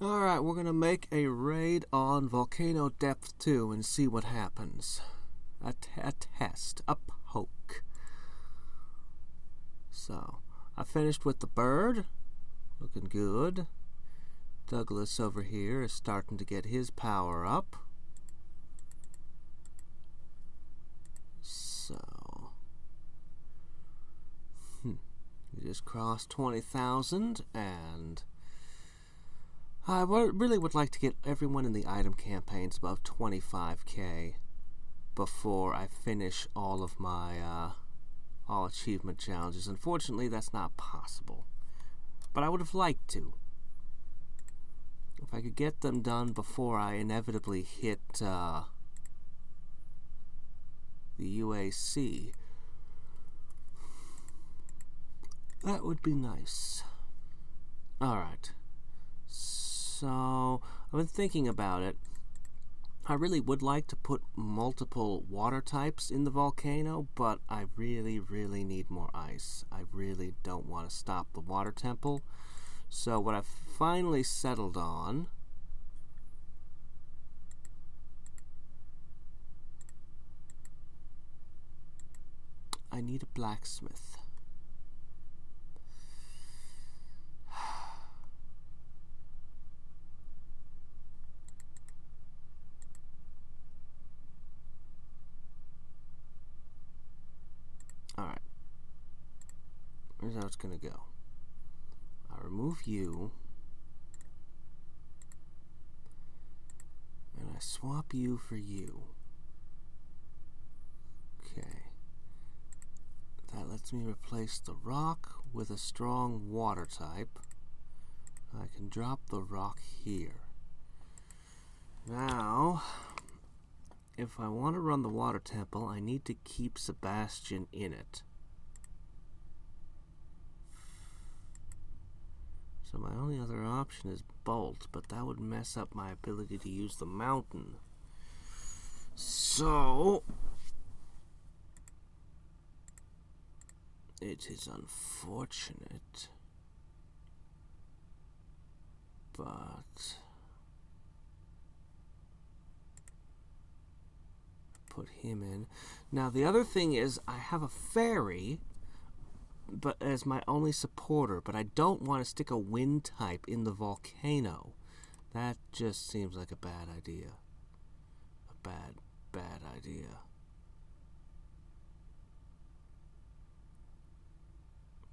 Alright, we're gonna make a raid on Volcano Depth 2 and see what happens. A test, a poke. So, I finished with the bird. Looking good. Douglas over here is starting to get his power up. So, we just crossed 20,000 and I really would like to get everyone in the item campaigns above 25k before I finish all of my all achievement challenges. Unfortunately, that's not possible, but I would have liked to. If I could get them done before I inevitably hit the UAC, that would be nice. Alright. So, I've been thinking about it. I really would like to put multiple water types in the volcano, but I really need more ice. I really don't want to stop the water temple. So what I've finally settled on I need a blacksmith. Alright. Here's how it's gonna go. I remove you, and I swap you for you. Okay. That lets me replace the rock with a strong water type. I can drop the rock here. Now, if I want to run the water temple, I need to keep Sebastian in it. So my only other option is Bolt, but that would mess up my ability to use the mountain. So, it is unfortunate, but put him in. Now the other thing is I have a fairy but as my only supporter, but I don't want to stick a wind type in the volcano. That just seems like a bad idea. A bad idea.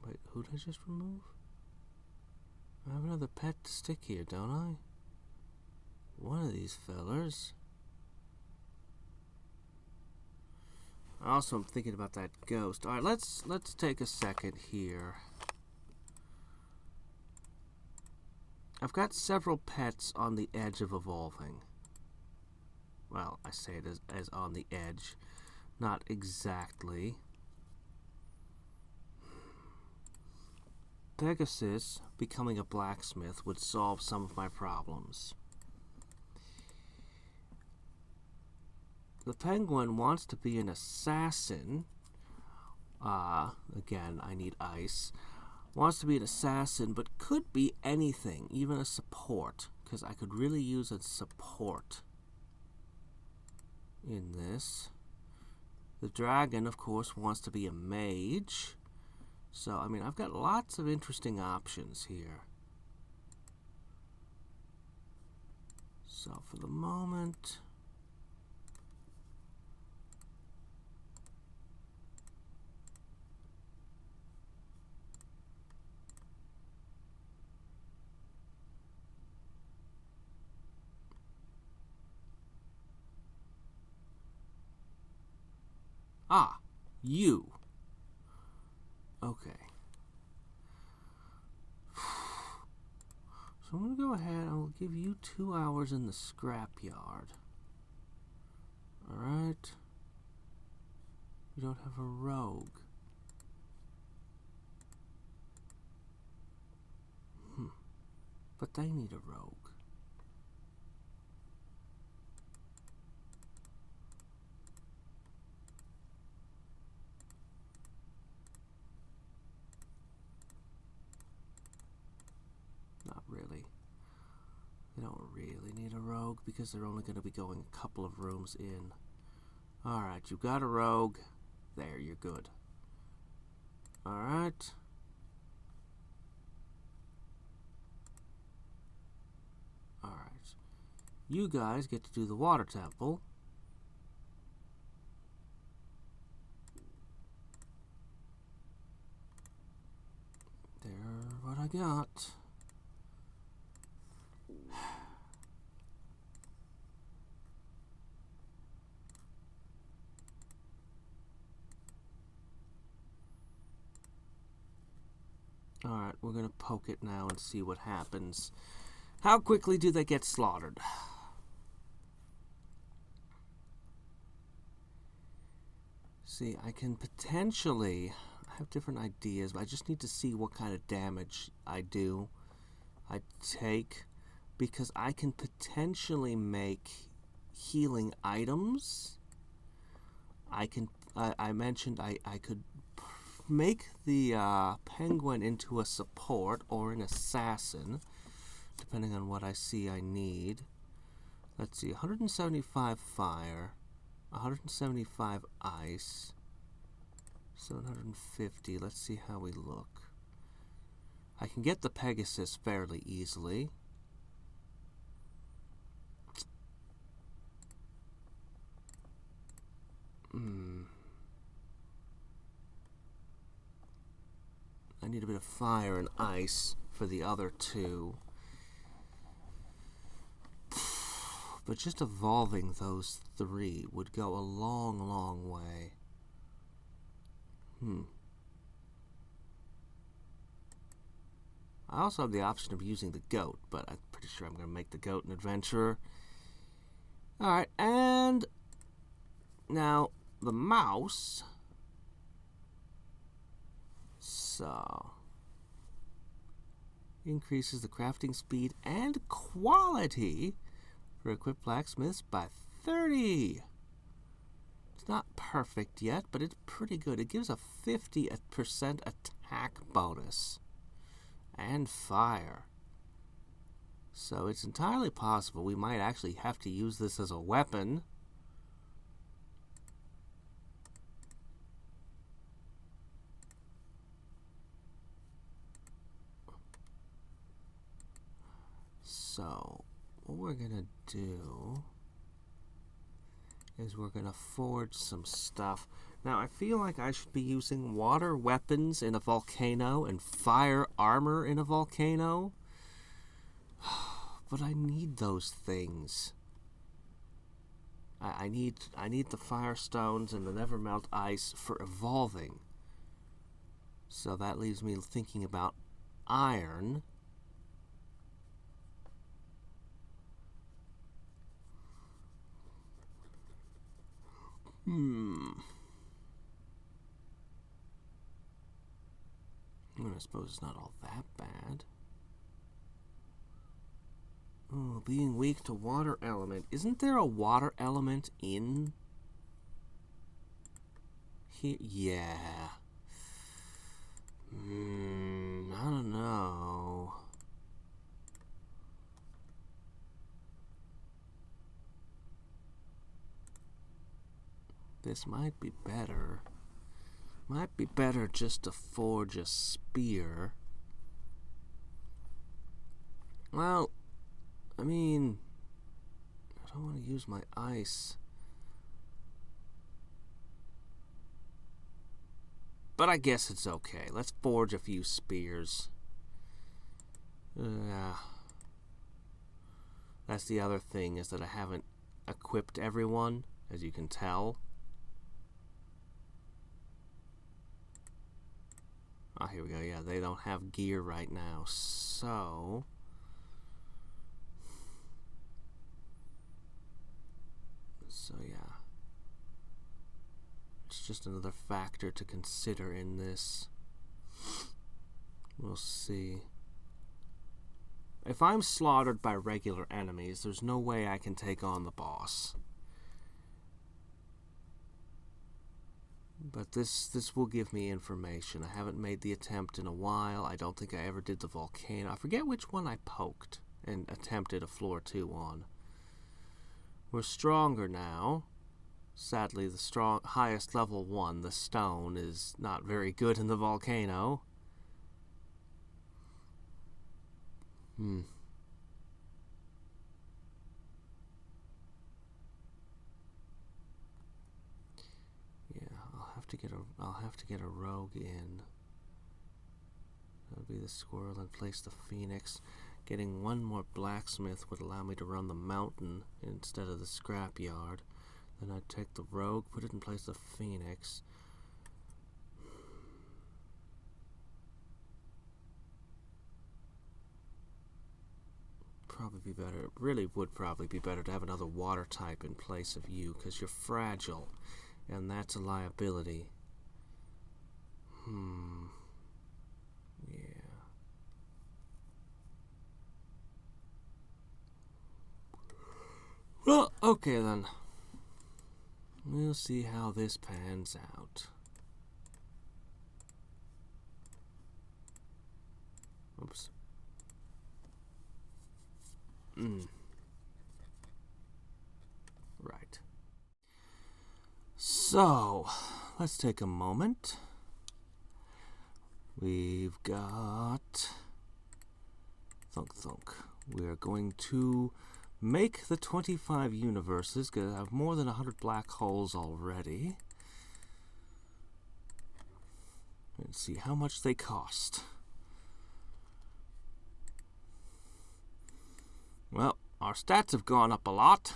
Wait, who did I just remove? I have another pet to stick here, don't I? One of these fellers. Also, I'm thinking about that ghost. Alright, let's take a second here. I've got several pets on the edge of evolving. Well, I say it as on the edge. Not exactly. Pegasus becoming a blacksmith would solve some of my problems. The penguin wants to be an assassin. Again, I need ice. Wants to be an assassin, but could be anything, even a support, because I could really use a support in this. The dragon, of course, wants to be a mage. So, I mean, I've got lots of interesting options here. So, for the moment... Ah, you. Okay. So I'm going to go ahead and I'll give you 2 hours in the scrapyard. Alright. We don't have a rogue. But they need a rogue. Not really. They don't really need a rogue because they're only going to be going a couple of rooms in. Alright, you got a rogue. There, you're good. Alright. Alright. You guys get to do the water temple. There, what I got. Alright, we're going to poke it now and see what happens. How quickly do they get slaughtered? See, I can potentially... I have different ideas, but I just need to see what kind of damage I take, because I can potentially make healing items. I mentioned I could make the penguin into a support or an assassin, depending on what I see I need. Let's see, 175 fire, 175 ice, 750. Let's see how we look. I can get the Pegasus fairly easily. I need a bit of fire and ice for the other two. But just evolving those three would go a long, long way. I also have the option of using the goat, but I'm pretty sure I'm going to make the goat an adventurer. Alright, and now the mouse. So, increases the crafting speed and quality for equipped blacksmiths by 30. It's not perfect yet, but it's pretty good. It gives a 50% attack bonus and fire. So it's entirely possible we might actually have to use this as a weapon. So what we're gonna do is we're gonna forge some stuff. Now I feel like I should be using water weapons in a volcano and fire armor in a volcano, but I need those things. I need the fire stones and the never melt ice for evolving. So that leaves me thinking about iron. I suppose it's not all that bad. Oh, being weak to water element. Isn't there a water element in here? Yeah. I don't know. This might be better. Might be better just to forge a spear. Well, I mean, I don't want to use my ice. But I guess it's okay. Let's forge a few spears. That's the other thing, is that I haven't equipped everyone, as you can tell. Oh, here we go. Yeah, they don't have gear right now. So yeah. It's just another factor to consider in this. We'll see. If I'm slaughtered by regular enemies, there's no way I can take on the boss. But this will give me information. I haven't made the attempt in a while. I don't think I ever did the volcano. I forget which one I poked. and attempted a floor 2 on. We're stronger now. Sadly, the highest level 1, the stone, is not very good in the volcano. Yeah, I'll have to get a rogue in. That would be the squirrel and place the phoenix. Getting one more blacksmith would allow me to run the mountain instead of the scrapyard. Then I'd take the rogue, put it in place of the phoenix. Probably be better. It really would probably be better to have another water type in place of you, because you're fragile, and that's a liability. Yeah. Well, okay then. We'll see how this pans out. Oops. Right. So, let's take a moment. We've got... Thunk thunk. We're going to make the 25 universes, because I have more than 100 black holes already. Let's see how much they cost. Well, our stats have gone up a lot.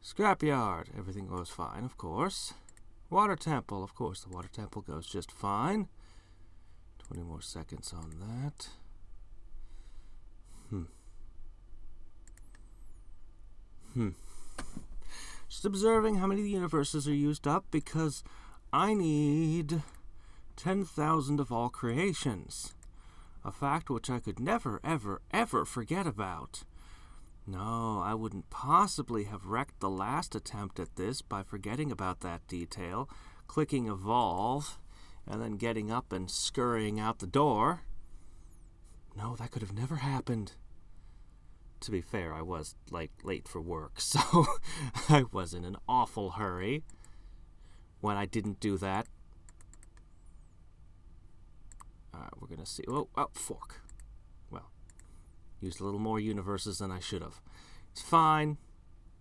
Scrapyard, everything goes fine, of course. Water temple, of course, the water temple goes just fine. 20 more seconds on that. Just observing how many universes are used up, because I need 10,000 of all creations. A fact which I could never, ever, ever forget about. No, I wouldn't possibly have wrecked the last attempt at this by forgetting about that detail, clicking evolve, and then getting up and scurrying out the door. No, that could have never happened. To be fair, I was, late for work, so I was in an awful hurry when I didn't do that. Alright, we're gonna see. Oh, fork. Well, used a little more universes than I should have. It's fine.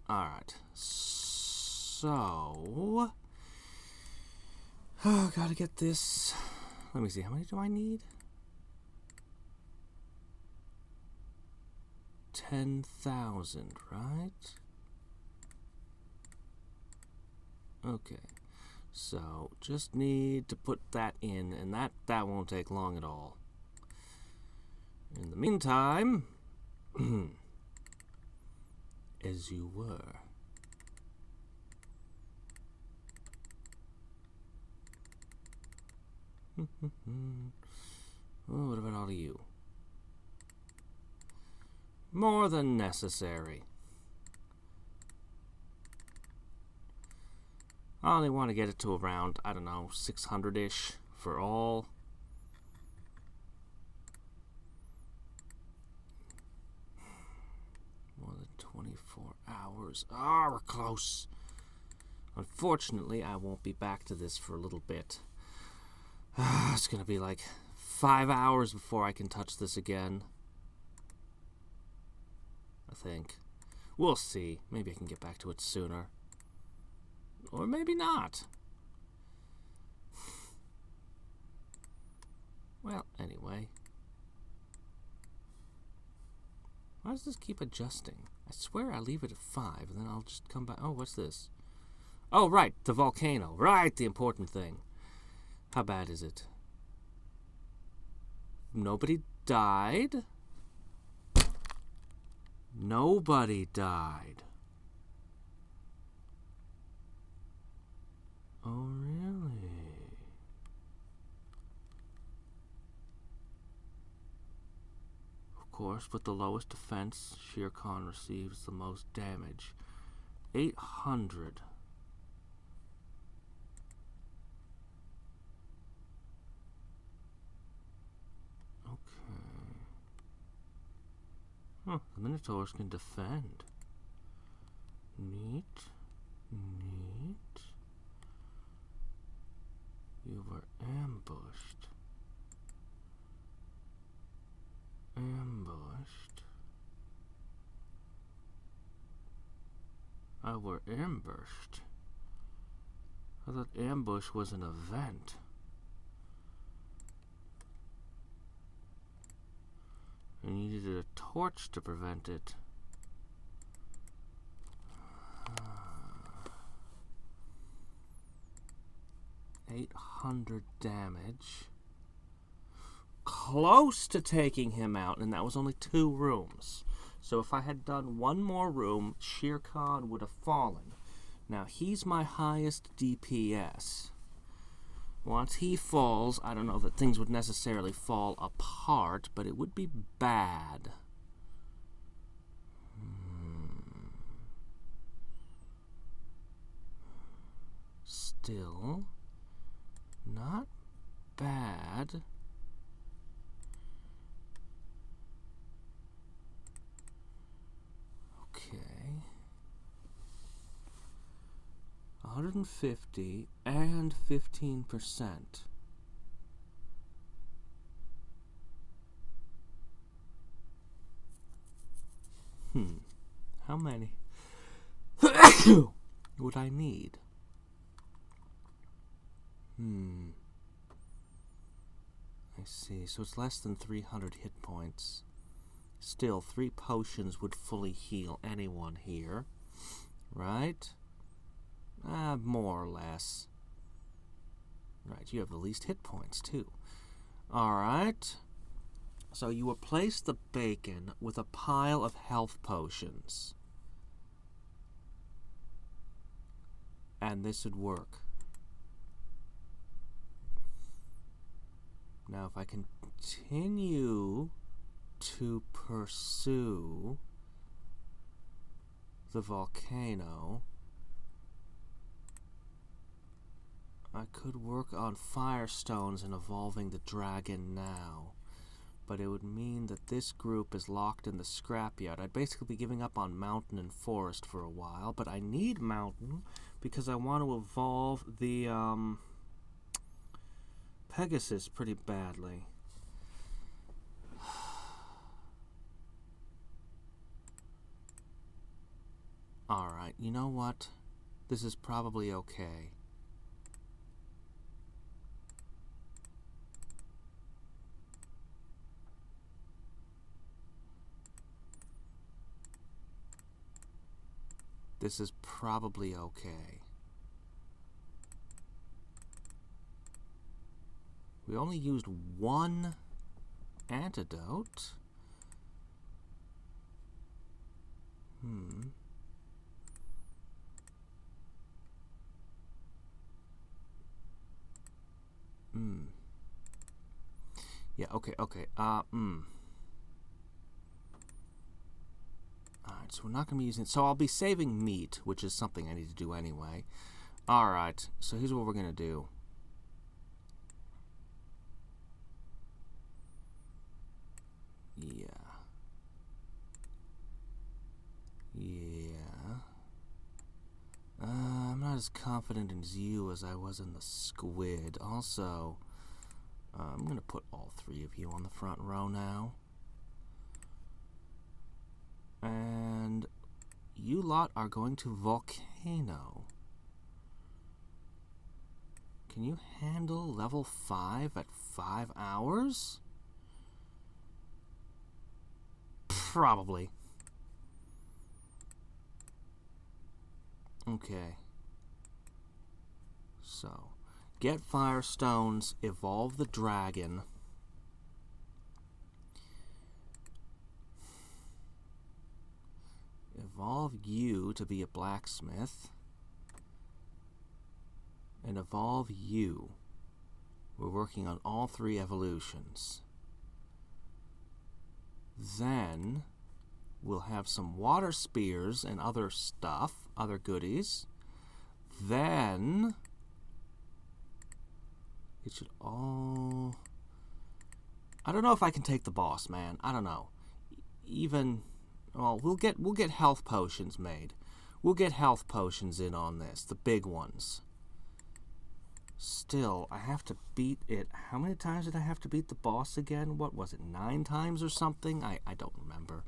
Alright, so... gotta get this... Let me see, how many do I need? 10,000, right? Okay. So, just need to put that in, and that won't take long at all. In the meantime, as you were. Oh, what about all of you? More than necessary. I only want to get it to around, I don't know, 600-ish for all. More than 24 hours. Ah, we're close. Unfortunately, I won't be back to this for a little bit. It's going to be like 5 hours before I can touch this again. I think. We'll see. Maybe I can get back to it sooner. Or maybe not. Well, anyway. Why does this keep adjusting? I swear I leave it at 5, and then I'll just come back. Oh, what's this? Oh, right, the volcano. Right, the important thing. How bad is it? Nobody died? Nobody died. Oh, really? Of course, with the lowest defense, Shere Khan receives the most damage. 800. Huh, the Minotaurs can defend. Neat. Neat. You were ambushed. Ambushed. I were ambushed. I thought ambush was an event. I needed a torch to prevent it. 800 damage. Close to taking him out, and that was only 2 rooms. So if I had done 1 more room, Shere Khan would have fallen. Now, he's my highest DPS. Once he falls, I don't know that things would necessarily fall apart, but it would be bad. Still, not bad. Okay. 150 and 15%. How many would I need? I see. So it's less than 300 hit points. Still, 3 potions would fully heal anyone here. Right? More or less. Right, you have the least hit points, too. Alright. So you replace the bacon with a pile of health potions. And this would work. Now, if I continue to pursue the volcano, I could work on firestones and evolving the dragon now, but it would mean that this group is locked in the scrapyard. I'd basically be giving up on mountain and forest for a while, but I need mountain because I want to evolve the Pegasus pretty badly. Alright, you know what? This is probably okay. This is probably okay. We only used 1 antidote. Yeah, okay. Alright, so we're not going to be using... So I'll be saving meat, which is something I need to do anyway. Alright, so here's what we're going to do. I'm not as confident in you as I was in the squid. Also, I'm going to put all 3 of you on the front row now. And you lot are going to volcano. Can you handle level 5 at 5 hours? Probably. Okay. So, get firestones, evolve the dragon. Evolve you to be a blacksmith. And evolve you. We're working on all 3 evolutions. Then we'll have some water spears and other stuff, other goodies. Then it should all... I don't know if I can take the boss, man. I don't know. Even well, we'll get health potions made. We'll get health potions in on this, the big ones. Still, I have to beat it. How many times did I have to beat the boss again? What was it, 9 times or something? I don't remember.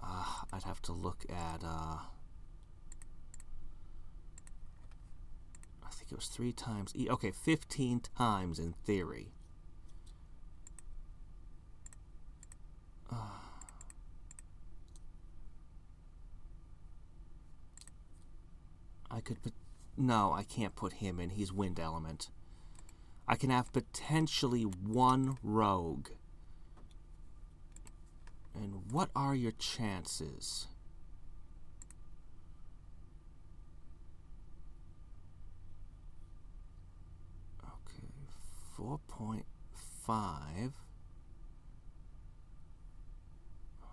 I'd have to look at, I think it was 3 times. Okay, 15 times in theory. I could, no, I can't put him in. He's wind element. I can have potentially 1 rogue. And what are your chances? Okay, 4.5.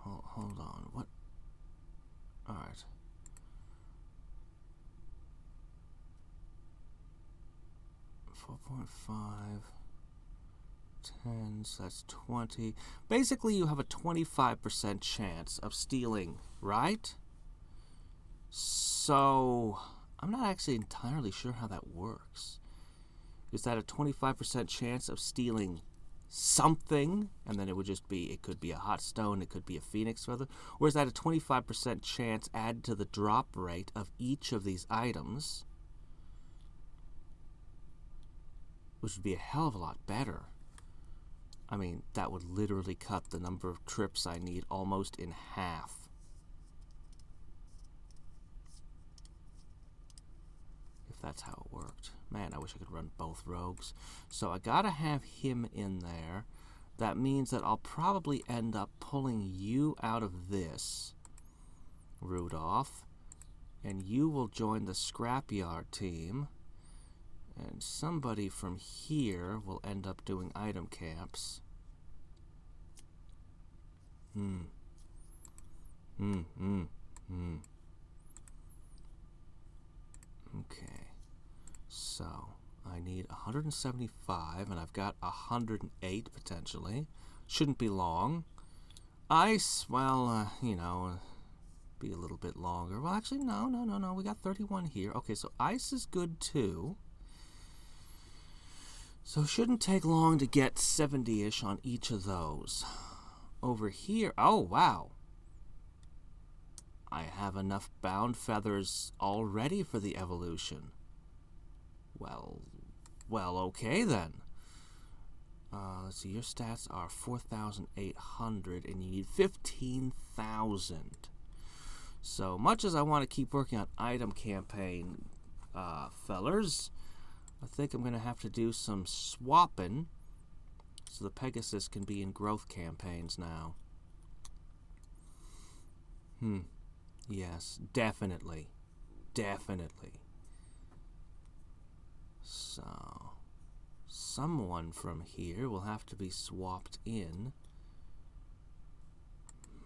Hold on. What? All right. 4.5, 10, so that's 20. Basically, you have a 25% chance of stealing, right? So, I'm not actually entirely sure how that works. Is that a 25% chance of stealing something, and then it would just be, it could be a hot stone, it could be a phoenix feather, or is that a 25% chance added to the drop rate of each of these items? Which would be a hell of a lot better. I mean, that would literally cut the number of trips I need almost in half. If that's how it worked. Man, I wish I could run both rogues. So I gotta have him in there. That means that I'll probably end up pulling you out of this, Rudolph, and you will join the scrapyard team. And somebody from here will end up doing item camps. Okay. So, I need 175, and I've got 108 potentially. Shouldn't be long. Ice, well, you know, be a little bit longer. Well, actually, no. We got 31 here. Okay, so ice is good too. So it shouldn't take long to get 70-ish on each of those. Over here, oh wow. I have enough bound feathers already for the evolution. Well, okay then. Let's see, your stats are 4,800 and you need 15,000. So much as I want to keep working on item campaign, fellers, I think I'm going to have to do some swapping so the Pegasus can be in growth campaigns now. Yes, definitely. So, someone from here will have to be swapped in.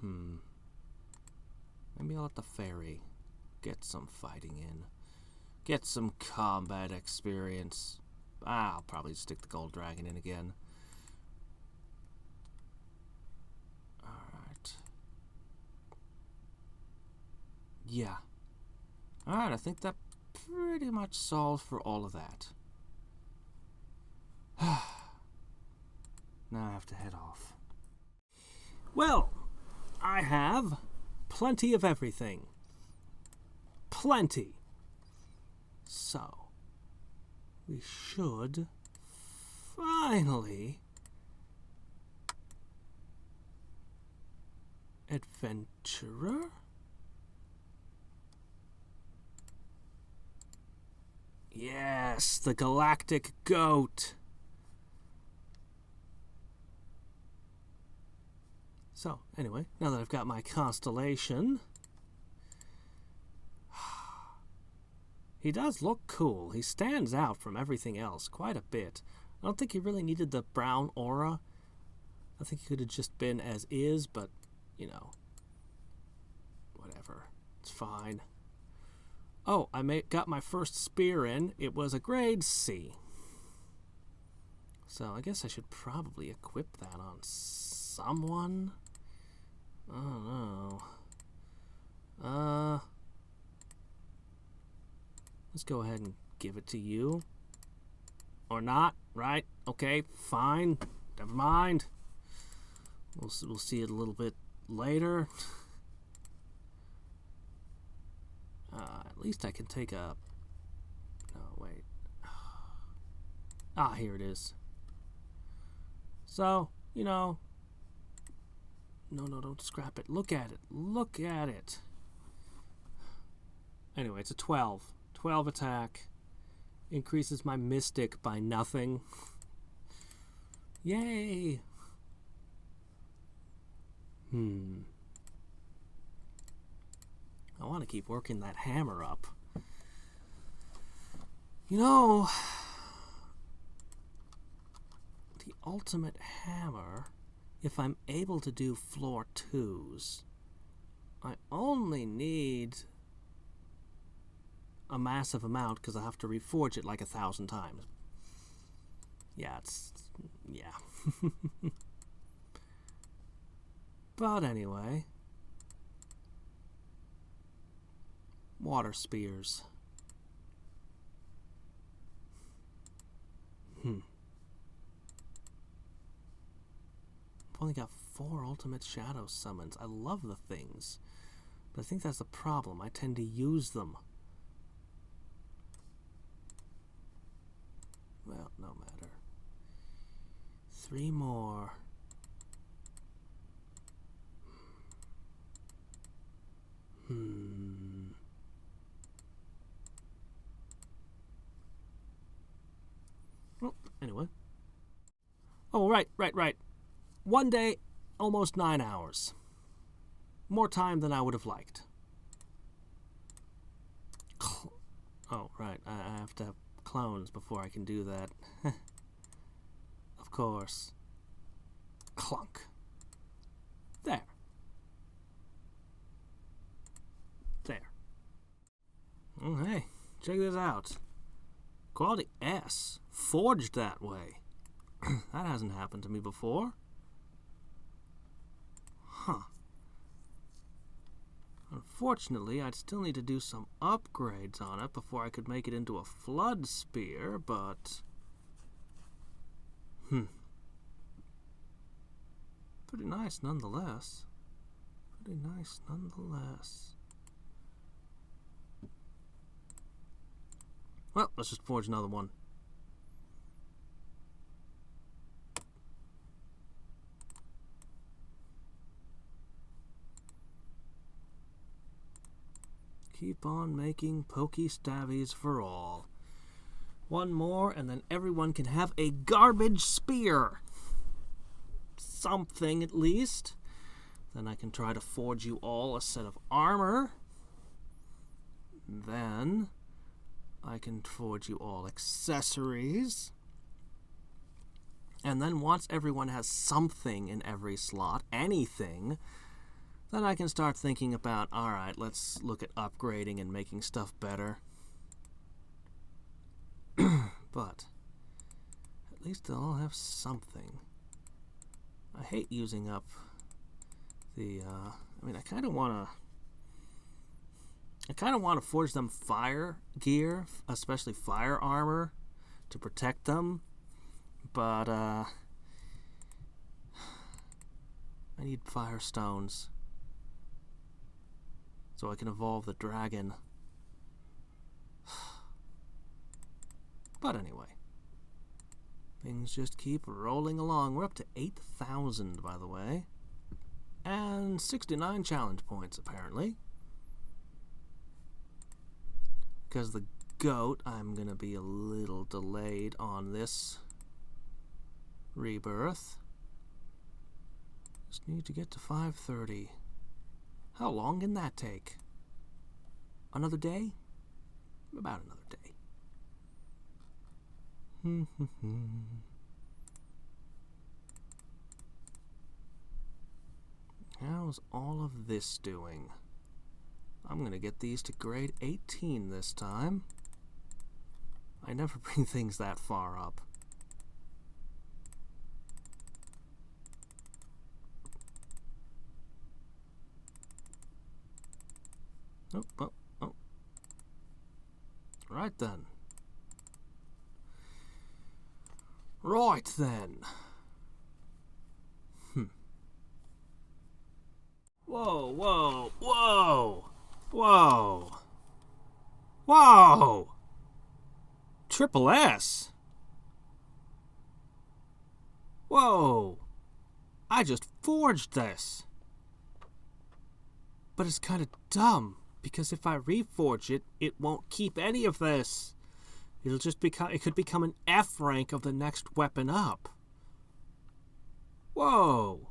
Maybe I'll let the fairy get some fighting in. Get some combat experience. I'll probably stick the gold dragon in again. Alright. Yeah. Alright, I think that pretty much solves for all of that. Now I have to head off. Well, I have plenty of everything. Plenty. So, we should finally adventurer? Yes, the galactic goat. So, anyway, now that I've got my constellation, he does look cool. He stands out from everything else quite a bit. I don't think he really needed the brown aura. I think he could have just been as is, but, you know, whatever. It's fine. Oh, I got my first spear in. It was a grade C. So I guess I should probably equip that on someone. I don't know. Let's go ahead and give it to you. Or not, right? Okay, fine. Never mind. We'll see it a little bit later. At least I can take a... No, wait. Ah, here it is. So, you know... No, don't scrap it. Look at it. Look at it. Anyway, it's a 12. 12 attack. Increases my mystic by nothing. Yay! I want to keep working that hammer up. You know, the ultimate hammer, if I'm able to do floor 2s, I only need a massive amount because I have to reforge it like 1,000 times. Yeah. But anyway, water spears. I've only got 4 ultimate shadow summons. I love the things, but I think that's the problem. I tend to use them. Well, no matter. 3 more. Well, anyway. Oh, right. 1 day, almost 9 hours. More time than I would have liked. Oh, right. I have to have clones before I can do that. Of course. Clunk. There. Oh, hey, check this out. Quality S. Forged that way. That hasn't happened to me before. Huh. Unfortunately, I'd still need to do some upgrades on it before I could make it into a flood spear, but... Pretty nice nonetheless. Well, let's just forge another one. Keep on making pokey stabbies for all. One more, and then everyone can have a garbage spear. Something, at least. Then I can try to forge you all a set of armor. Then I can forge you all accessories. And then once everyone has something in every slot, anything, then I can start thinking about, alright, let's look at upgrading and making stuff better. But at least they'll all have something. I hate using up the, I mean, I kind of want to forge them fire gear, especially fire armor, to protect them. But, I need fire stones so I can evolve the dragon. But anyway, things just keep rolling along. We're up to 8,000, by the way. And 69 challenge points, apparently. Because the goat, I'm going to be a little delayed on this rebirth. Just need to get to 530. How long can that take? Another day? About another day. How's all of this doing? I'm going to get these to grade 18 this time. I never bring things that far up. Oh, oh, oh. Right then. Right then. Whoa, whoa, whoa, whoa, whoa! Triple S? Whoa! I just forged this. But it's kind of dumb, because if I reforge it, it won't keep any of this. It'll just become, it could become an F rank of the next weapon up. Whoa!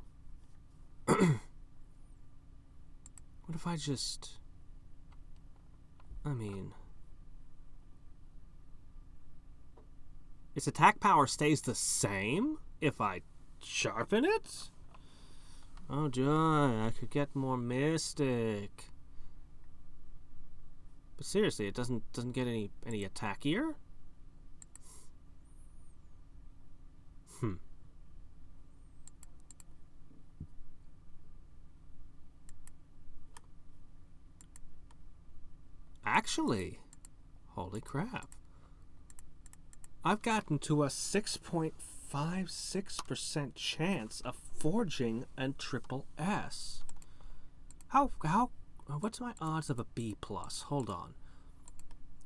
What if I just... I mean... Its attack power stays the same if I sharpen it? Oh joy, I could get more Mystic. But seriously, it doesn't get any attackier? Actually, holy crap. I've gotten to a 6.56% chance of forging a triple S. What's my odds of a B+? Hold on.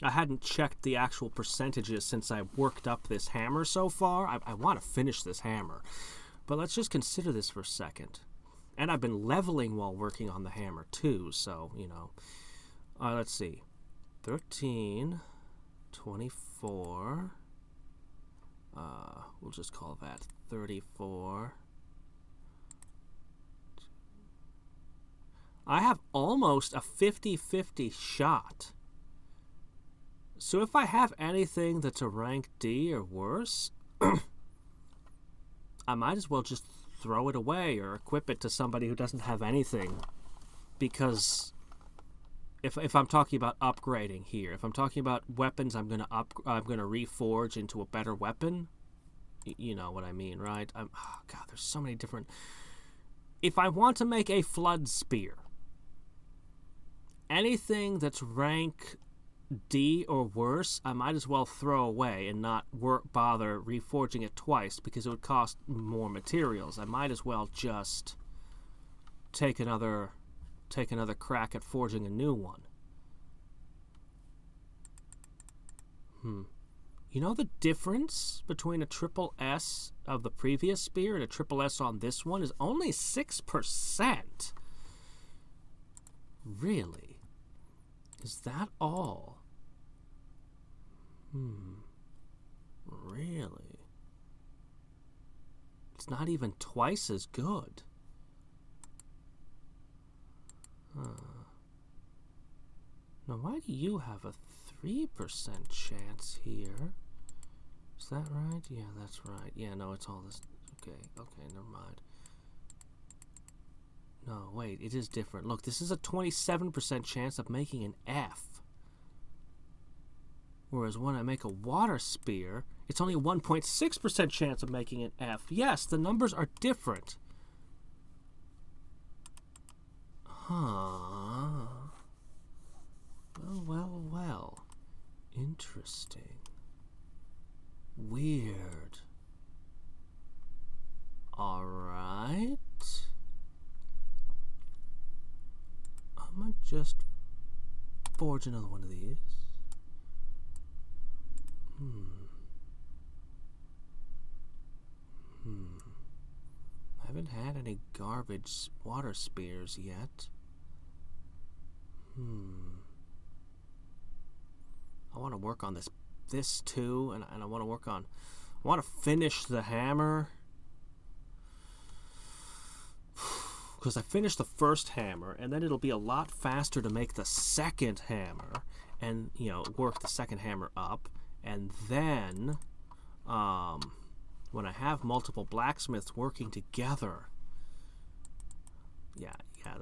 I hadn't checked the actual percentages since I worked up this hammer so far. I want to finish this hammer. But let's just consider this for a second. And I've been leveling while working on the hammer too, so, you know. Let's see. 13, 24, we'll just call that 34. I have almost a 50-50 shot. So if I have anything that's a rank D or worse, I might as well just throw it away or equip it to somebody who doesn't have anything. Because if I'm talking about upgrading here, if I'm talking about weapons, I'm gonna reforge into a better weapon. You know what I mean, right? Oh God, there's so many different. If I want to make a flood spear, anything that's rank D or worse, I might as well throw away and not bother reforging it twice because it would cost more materials. I might as well just take another crack at forging a new one. You know the difference between a triple S of the previous spear and a triple S on this one is only 6%. Really? Is that all? Really? It's not even twice as good. Now, why do you have a 3% chance here? Is that right? Yeah, that's right. Yeah, no, it's all this. Okay, never mind. No, wait, it is different. Look, this is a 27% chance of making an F. Whereas when I make a water spear, it's only a 1.6% chance of making an F. Yes, the numbers are different. Huh. Well. Interesting. Weird. Alright. I'm gonna just forge another one of these. I haven't had any garbage water spears yet. I want to work on this too, and I want to finish the hammer. Because I finished the first hammer, and then it'll be a lot faster to make the second hammer, and, you know, work the second hammer up. And then, when I have multiple blacksmiths working together, yeah,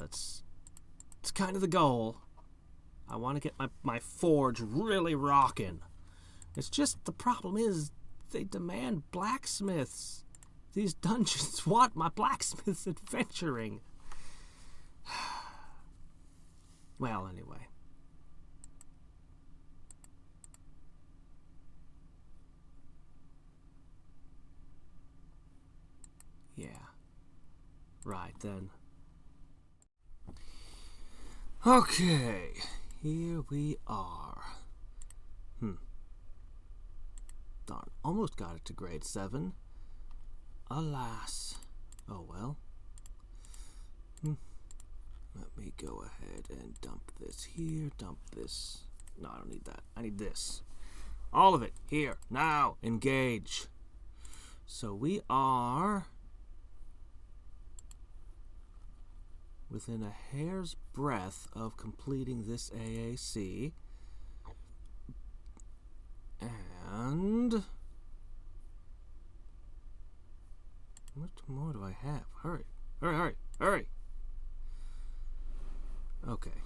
it's kind of the goal. I want to get my forge really rocking. It's just, the problem is, they demand blacksmiths. These dungeons want my blacksmiths adventuring. Well, anyway, Yeah. Right then. Okay. Here we are. Darn. Almost got it to grade 7. Alas. Oh well. Let me go ahead and dump this here. Dump this. No, I don't need that. I need this. All of it. Here. Now. Engage. So we are within a hair's breadth of completing this AAC. And what more do I have? Hurry. Hurry, hurry, hurry. Okay.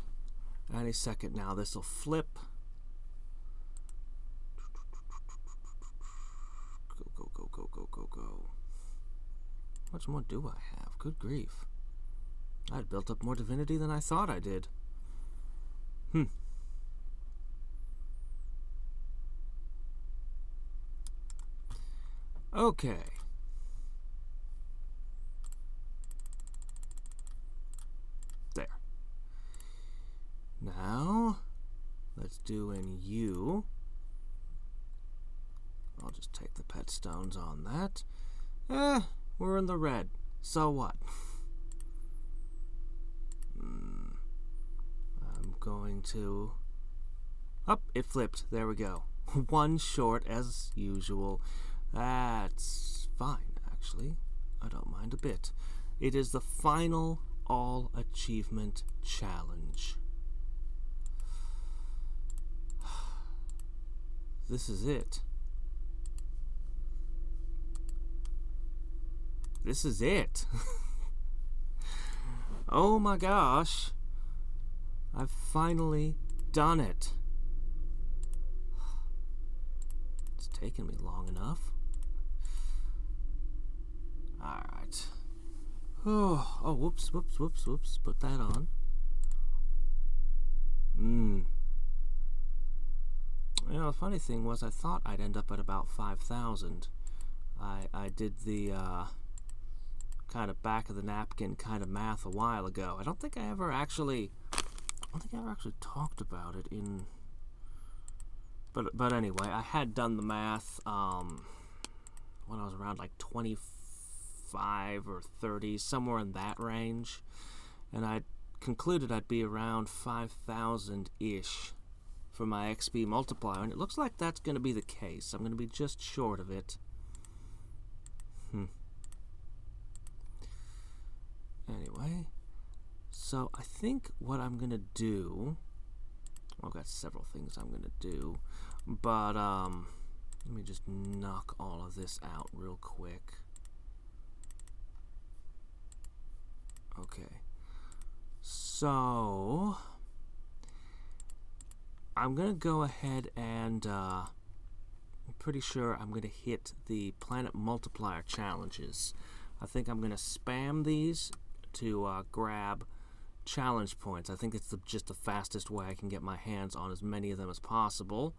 Any second now this will flip. Go, go, go, go, go, go, go. How much more do I have? Good grief. I'd built up more divinity than I thought I did. Okay. There. Now, let's do an U. I'll just take the pet stones on that. We're in the red. So what? I'm going to... Up, it flipped. There we go. One short as usual. That's fine, actually. I don't mind a bit. It is the final all-achievement challenge. This is it. This is it. Oh my gosh. I've finally done it. It's taken me long enough. Alright. Oh, whoops. Put that on. You know, the funny thing was I thought I'd end up at about 5,000. I did the kind of back of the napkin kind of math a while ago. I don't think I ever actually talked about it in... But anyway, I had done the math when I was around like 25 or 30, somewhere in that range. And I concluded I'd be around 5,000-ish for my XP multiplier. And it looks like that's going to be the case. I'm going to be just short of it. Anyway, so I think what I'm going to do... Well, I've got several things I'm going to do. But, let me just knock all of this out real quick. Okay. So, I'm going to go ahead and, I'm pretty sure I'm going to hit the Planet Multiplier challenges. I think I'm going to spam these to grab challenge points. I think it's just the fastest way I can get my hands on as many of them as possible,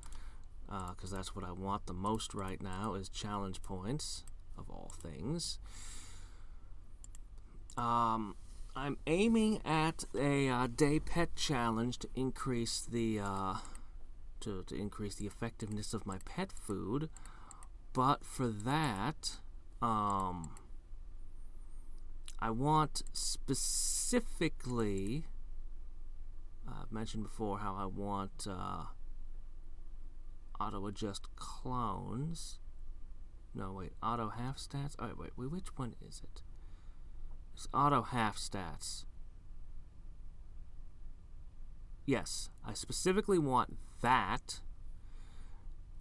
because that's what I want the most right now is challenge points, of all things. I'm aiming at a day pet challenge to increase the to increase the effectiveness of my pet food, but for that I want specifically, I've mentioned before how I want auto-adjust clones. No, wait, auto half stats? Oh, wait, which one is it? It's auto half stats. Yes, I specifically want that,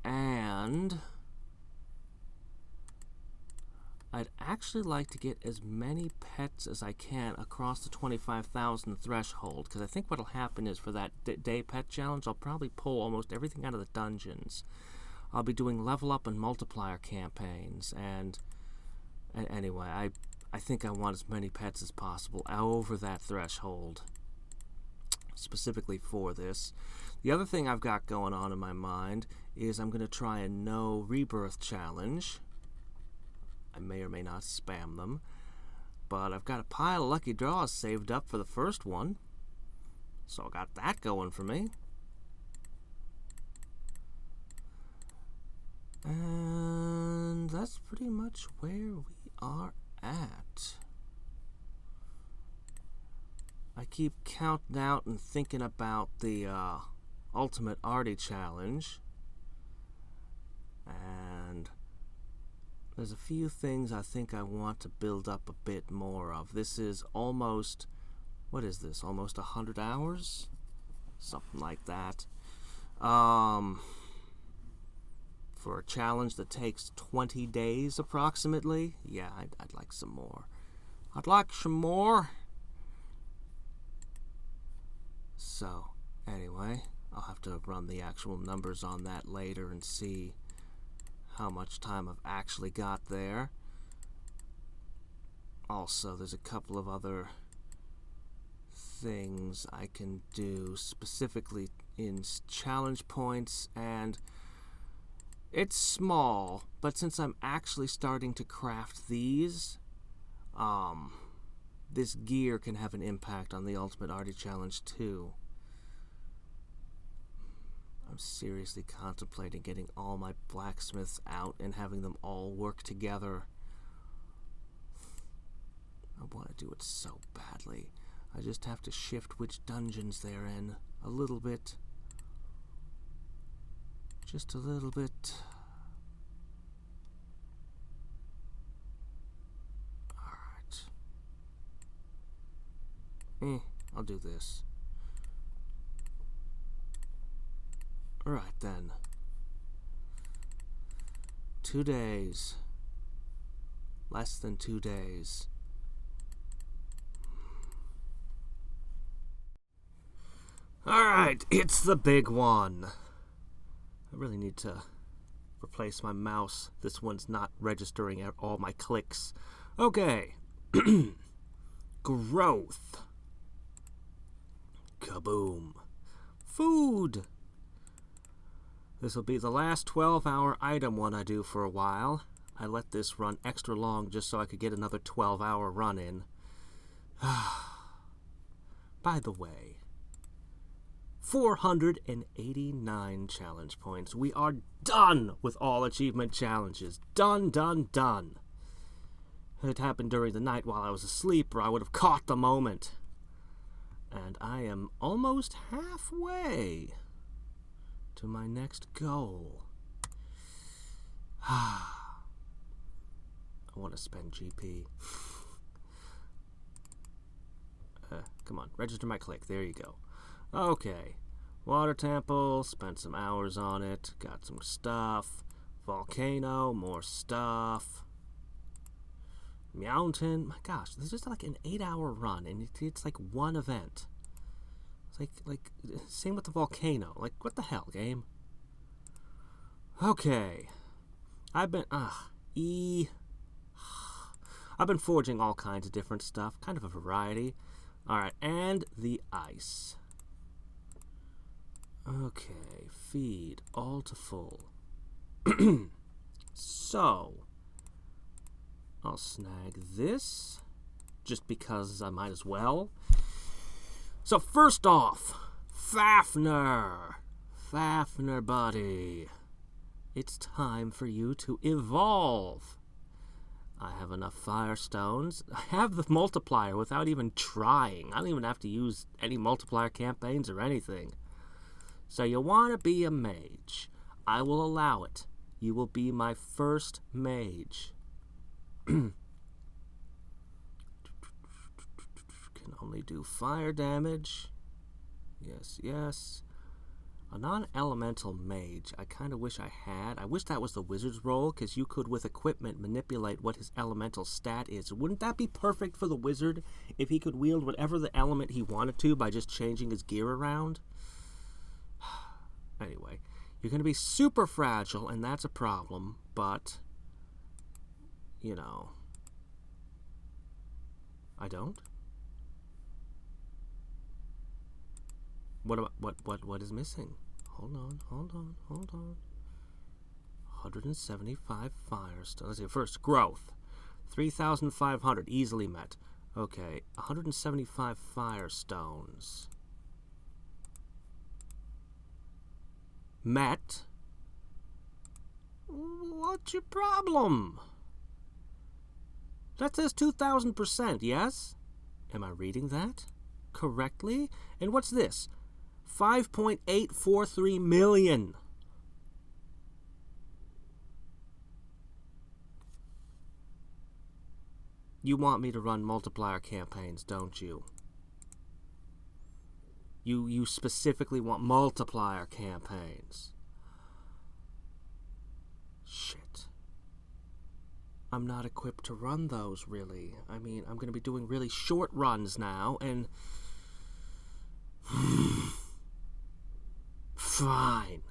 and I'd actually like to get as many pets as I can across the 25,000 threshold, because I think what'll happen is for that day pet challenge, I'll probably pull almost everything out of the dungeons. I'll be doing level up and multiplier campaigns, and anyway, I think I want as many pets as possible over that threshold, specifically for this. The other thing I've got going on in my mind is I'm going to try a no rebirth challenge. I may or may not spam them. But I've got a pile of lucky draws saved up for the first one. So I got that going for me. And that's pretty much where we are at. I keep counting out and thinking about the Ultimate Arty Challenge. And there's a few things I think I want to build up a bit more of. This is almost, what is this, almost 100 hours? Something like that. For a challenge that takes 20 days approximately. Yeah, I'd like some more. I'd like some more. So, anyway, I'll have to run the actual numbers on that later and see how much time I've actually got there. Also, there's a couple of other things I can do specifically in challenge points, and it's small, but since I'm actually starting to craft these, this gear can have an impact on the Ultimate Arty Challenge too. I'm seriously contemplating getting all my blacksmiths out and having them all work together. I want to do it so badly. I just have to shift which dungeons they're in a little bit. Just a little bit. Alright. I'll do this. Alright then. 2 days. Less than 2 days. Alright, it's the big one. I really need to replace my mouse. This one's not registering all my clicks. Okay. Growth. Kaboom. Food. This will be the last 12-hour item one I do for a while. I let this run extra long just so I could get another 12-hour run in. By the way, 489 challenge points. We are done with all achievement challenges. Done, done, done. It happened during the night while I was asleep, or I would have caught the moment. And I am almost halfway to my next goal. I want to spend GP. Come on, register my click. There you go. Okay, water temple, spent some hours on it, got some stuff. Volcano, more stuff. Mountain, my gosh, this is like an 8-hour run, and it's like one event. It's like, same with the volcano. Like, what the hell, game? Okay, I've been forging all kinds of different stuff, kind of a variety. Alright, and the ice. Okay, feed all to full. So, I'll snag this, just because I might as well. So first off, Fafnir. Fafnir, buddy. It's time for you to evolve. I have enough firestones. I have the multiplier without even trying. I don't even have to use any multiplier campaigns or anything. So you want to be a mage. I will allow it. You will be my first mage. Can only do fire damage. Yes, yes. A non-elemental mage, I kind of wish I had. I wish that was the wizard's role, because you could, with equipment, manipulate what his elemental stat is. Wouldn't that be perfect for the wizard, if he could wield whatever the element he wanted to by just changing his gear around? Anyway, you're going to be super fragile, and that's a problem, but, you know, I don't? What is missing? Hold on. 175 firestones. Let's see, first, growth. 3,500, easily met. Okay, 175 firestones. Met? What's your problem? That says 2,000%, yes? Am I reading that correctly? And what's this? 5.843 million. You want me to run multiplier campaigns, don't you? You specifically want multiplier campaigns. Shit. I'm not equipped to run those, really. I mean, I'm going to be doing really short runs now, and... Fine.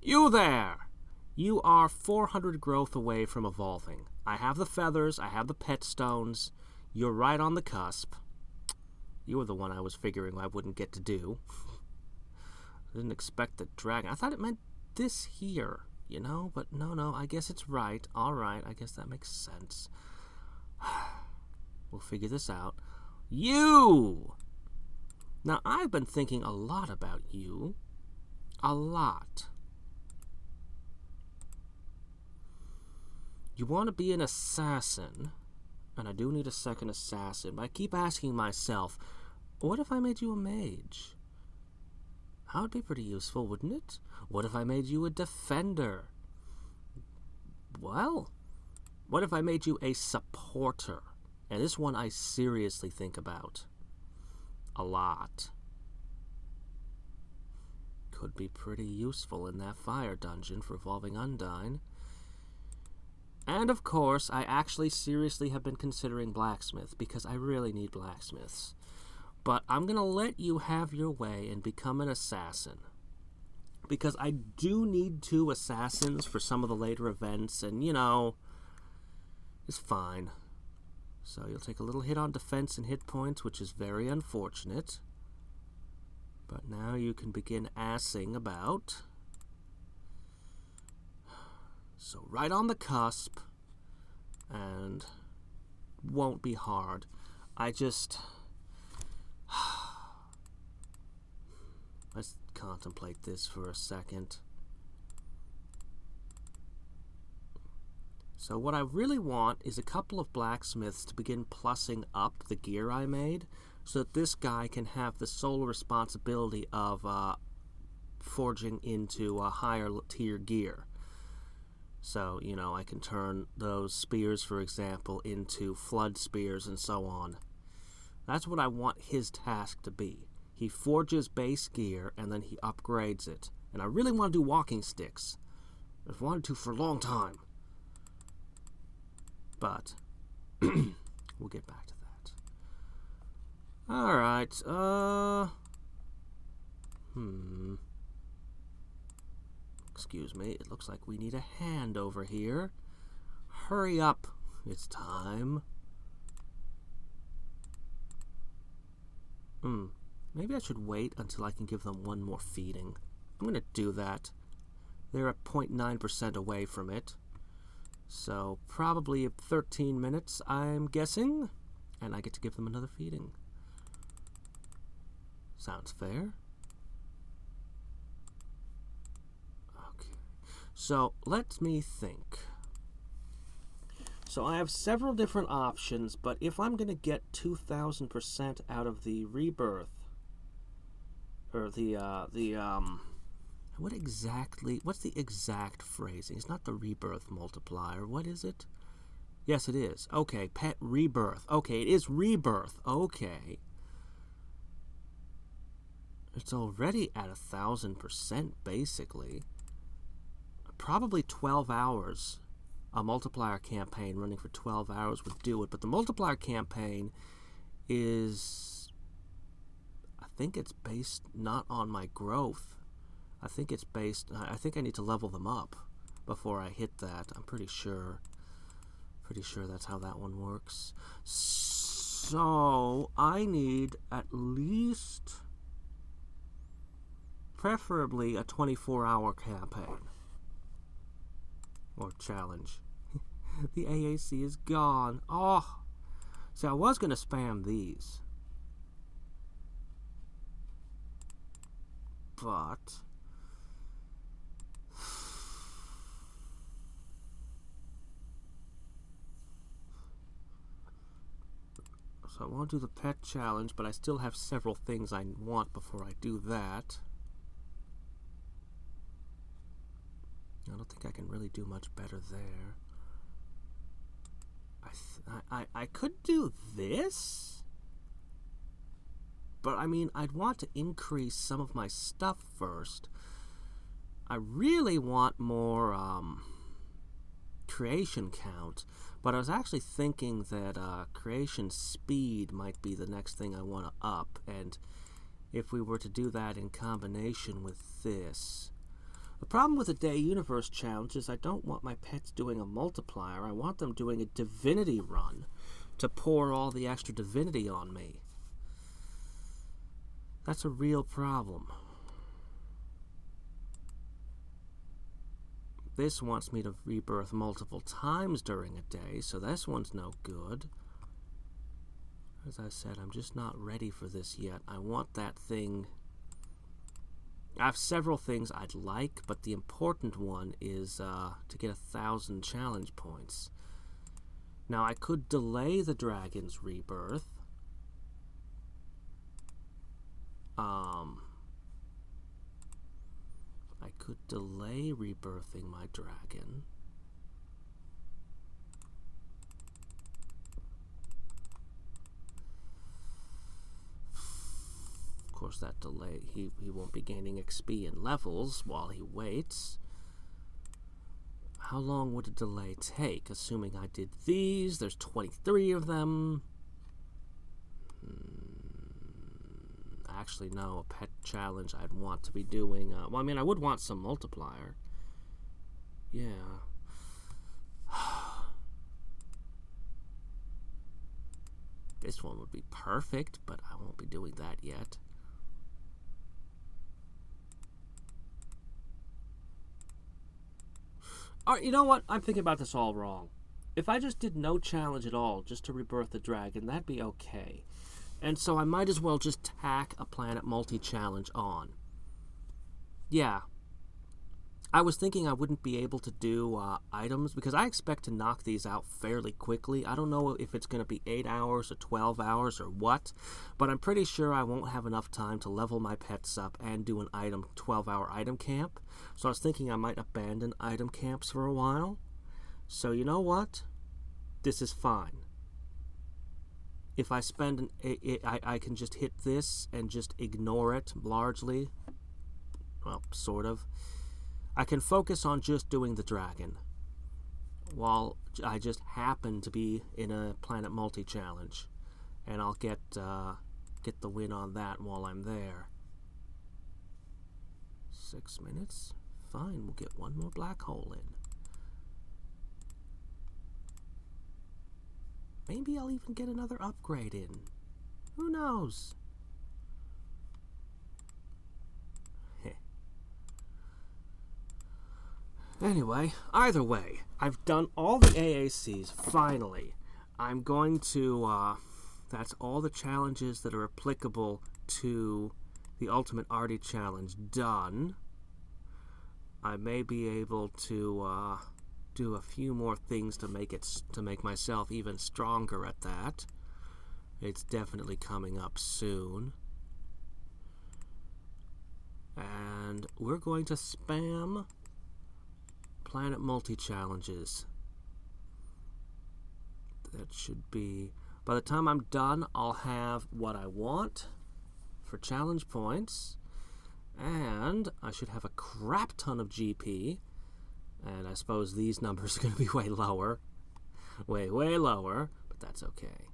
You there! You are 400 growth away from evolving. I have the feathers, I have the pet stones. You're right on the cusp. You were the one I was figuring I wouldn't get to do. I didn't expect the dragon. I thought it meant this here, you know? But no, I guess it's right. Alright, I guess that makes sense. We'll figure this out. You! Now, I've been thinking a lot about you. A lot. You want to be an assassin, and I do need a second assassin, but I keep asking myself, what if I made you a mage? That would be pretty useful, wouldn't it? What if I made you a defender? Well, what if I made you a supporter? And this one I seriously think about. A lot. Could be pretty useful in that fire dungeon for Evolving Undyne. And of course, I actually seriously have been considering blacksmith, because I really need blacksmiths. But I'm going to let you have your way and become an assassin. Because I do need 2 assassins for some of the later events, and, you know, it's fine. So you'll take a little hit on defense and hit points, which is very unfortunate. But now you can begin assing about. So right on the cusp, and won't be hard. Let's contemplate this for a second. So what I really want is a couple of blacksmiths to begin plussing up the gear I made, so that this guy can have the sole responsibility of forging into a higher tier gear. So, you know, I can turn those spears, for example, into flood spears and so on. That's what I want his task to be. He forges base gear, and then he upgrades it. And I really want to do walking sticks. I've wanted to for a long time. But, we'll get back to that. Alright, Excuse me, it looks like we need a hand over here. Hurry up, it's time. Maybe I should wait until I can give them one more feeding. I'm gonna do that. They're at 0.9% away from it. So, probably 13 minutes, I'm guessing. And I get to give them another feeding. Sounds fair. So, let me think. So, I have several different options, but if I'm going to get 2,000% out of the rebirth, or what's the exact phrasing? It's not the rebirth multiplier. What is it? Yes, it is. Okay, pet rebirth. Okay, it is rebirth. Okay. It's already at 1,000%, basically. Probably 12 hours. A multiplier campaign running for 12 hours would do it, but the multiplier campaign is... I think it's based not on my growth. I think it's based... I think I need to level them up before I hit that. I'm pretty sure. Pretty sure that's how that one works. So, I need at least... preferably a 24-hour campaign. Or challenge. The AAC is gone. Oh. See, I was going to spam these. But... So I want to do the pet challenge, but I still have several things I want before I do that. I don't think I can really do much better there. I could do this, but I mean, I'd want to increase some of my stuff first. I really want more creation count, but I was actually thinking that creation speed might be the next thing I want to up, and if we were to do that in combination with this. The problem with the Day Universe Challenge is I don't want my pets doing a multiplier. I want them doing a divinity run to pour all the extra divinity on me. That's a real problem. This wants me to rebirth multiple times during a day, so this one's no good. As I said, I'm just not ready for this yet. I want that thing... I have several things I'd like, but the important one is to get 1,000 challenge points. Now, I could delay the dragon's rebirth. I could delay rebirthing my dragon. Of course, that delay, he won't be gaining XP and levels while he waits. How long would a delay take? Assuming I did these, there's 23 of them. Actually, no, a pet challenge I'd want to be doing. Well, I mean, I would want some multiplier. Yeah. This one would be perfect, but I won't be doing that yet. Alright, you know what? I'm thinking about this all wrong. If I just did no challenge at all, just to rebirth the dragon, that'd be okay. And so I might as well just tack a Planet Multi-challenge on. Yeah. I was thinking I wouldn't be able to do items, because I expect to knock these out fairly quickly. I don't know if it's going to be 8 hours or 12 hours or what, but I'm pretty sure I won't have enough time to level my pets up and do an 12-hour item camp. So I was thinking I might abandon item camps for a while. So you know what? This is fine. If I spend I can just hit this and just ignore it largely. Well, sort of. I can focus on just doing the dragon, while I just happen to be in a Planet Multi-challenge, and I'll get the win on that while I'm there. 6 minutes? Fine, we'll get one more black hole in. Maybe I'll even get another upgrade in. Who knows? Anyway, either way, I've done all the AACs, finally. I'm going to, that's all the challenges that are applicable to the Ultimate Arty Challenge done. I may be able to, do a few more things to make myself even stronger at that. It's definitely coming up soon. And we're going to spam Planet Multi-challenges. That should be... By the time I'm done, I'll have what I want for challenge points, and I should have a crap ton of GP, and I suppose these numbers are going to be way lower. Way lower, but that's okay.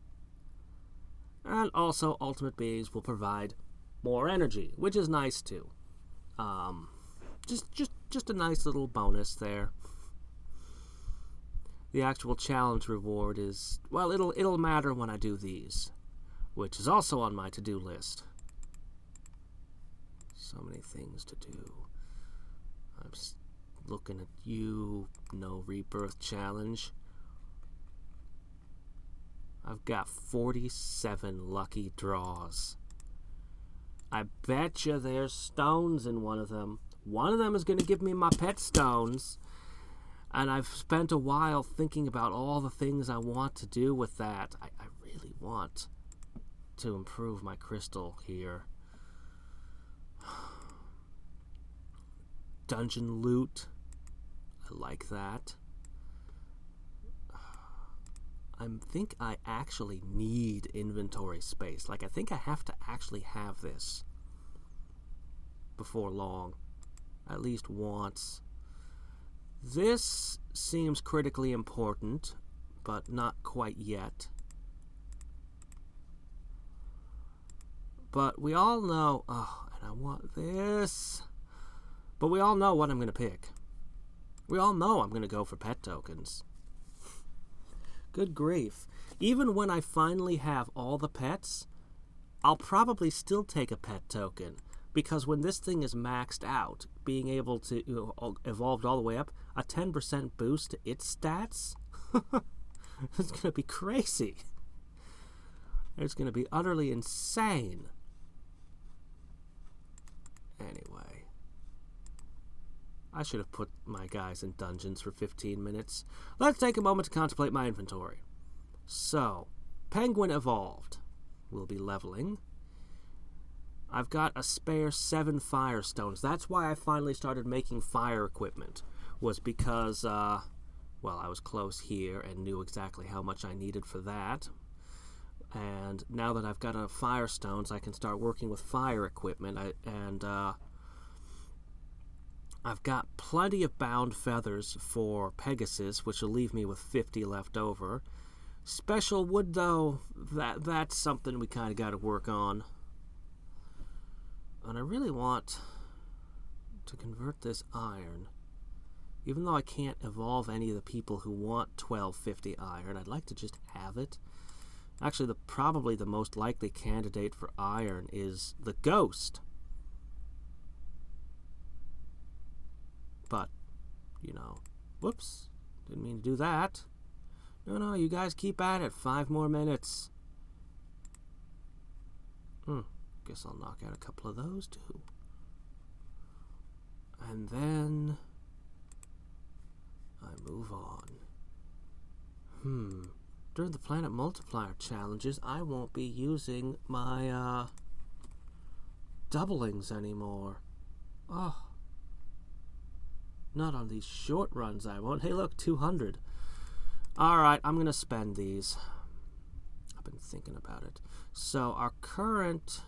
And also, Ultimate Beings will provide more energy, which is nice too. Just a nice little bonus there. The actual challenge reward is, well, it'll matter when I do these, which is also on my to-do list. So many things to do. I'm looking at you, no rebirth challenge. I've got 47 lucky draws. I bet you there's stones in one of them. One of them is going to give me my pet stones. And I've spent a while thinking about all the things I want to do with that. I really want to improve my crystal here. Dungeon loot. I like that. I think I actually need inventory space. Like, I think I have to actually have this before long. At least once. This seems critically important, but not quite yet. But we all know... Oh, and I want this. But we all know what I'm going to pick. We all know I'm going to go for pet tokens. Good grief. Even when I finally have all the pets, I'll probably still take a pet token. Because when this thing is maxed out, being able to evolved all the way up, a 10% boost to its stats? It's going to be crazy. It's going to be utterly insane. Anyway. I should have put my guys in dungeons for 15 minutes. Let's take a moment to contemplate my inventory. So, Penguin evolved. We'll be leveling. I've got a spare 7 firestones. That's why I finally started making fire equipment. Was because, well, I was close here and knew exactly how much I needed for that. And now that I've got enough firestones, I can start working with fire equipment. I've got plenty of bound feathers for Pegasus, which will leave me with 50 left over. Special wood, though, that's something we kind of got to work on. And I really want to convert this iron. Even though I can't evolve any of the people who want 1250 iron, I'd like to just have it. Actually, probably the most likely candidate for iron is the Ghost. But, you know, whoops, didn't mean to do that. No, you guys keep at it. 5 more minutes. Guess I'll knock out a couple of those too. And then I move on. During the Planet Multiplier challenges, I won't be using my doublings anymore. Oh. Not on these short runs, I won't. Hey, look, 200. Alright, I'm going to spend these. I've been thinking about it. So, our current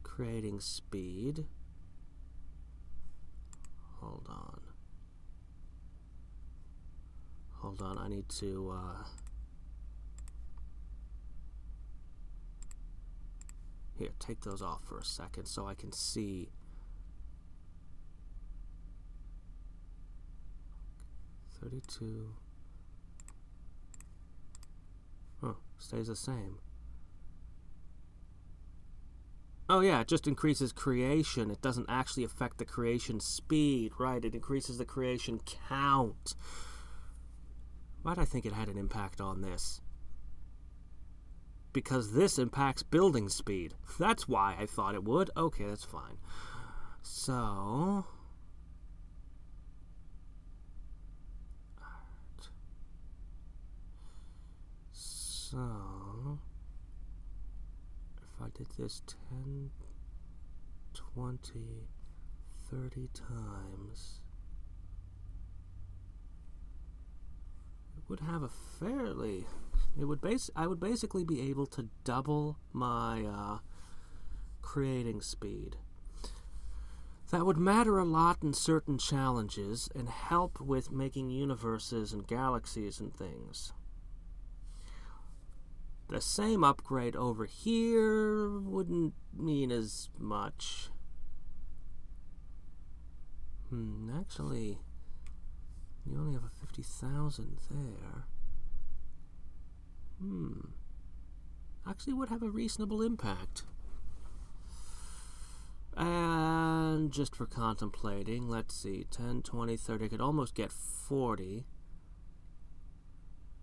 creating speed. Hold on, I need to... Here, take those off for a second so I can see... 32. Stays the same. Oh yeah, it just increases creation. It doesn't actually affect the creation speed, right? It increases the creation count. Why'd I think it had an impact on this? Because this impacts building speed. That's why I thought it would. Okay, that's fine. So... So, if I did this 10, 20, 30 times, it would have a fairly, I would basically be able to double my creating speed. That would matter a lot in certain challenges and help with making universes and galaxies and things. The same upgrade over here wouldn't mean as much. Actually, you only have a 50,000 there. Actually would have a reasonable impact. And just for contemplating, let's see, 10, 20, 30, I could almost get 40.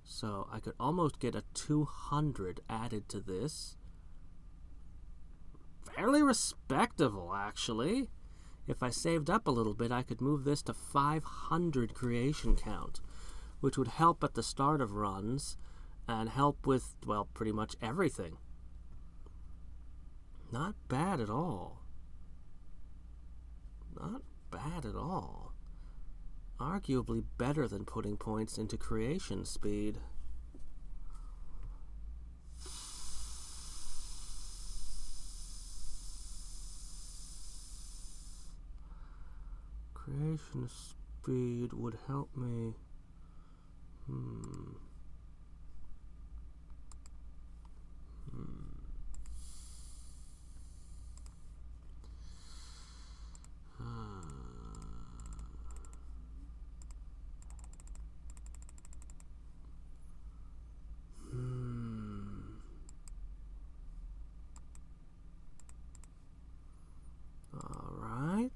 So I could almost get a 200 added to this. Fairly respectable, actually. If I saved up a little bit, I could move this to 500 creation count, which would help at the start of runs and help with, well, pretty much everything. Not bad at all. Not bad at all. Arguably better than putting points into creation speed. Creation speed would help me. All right.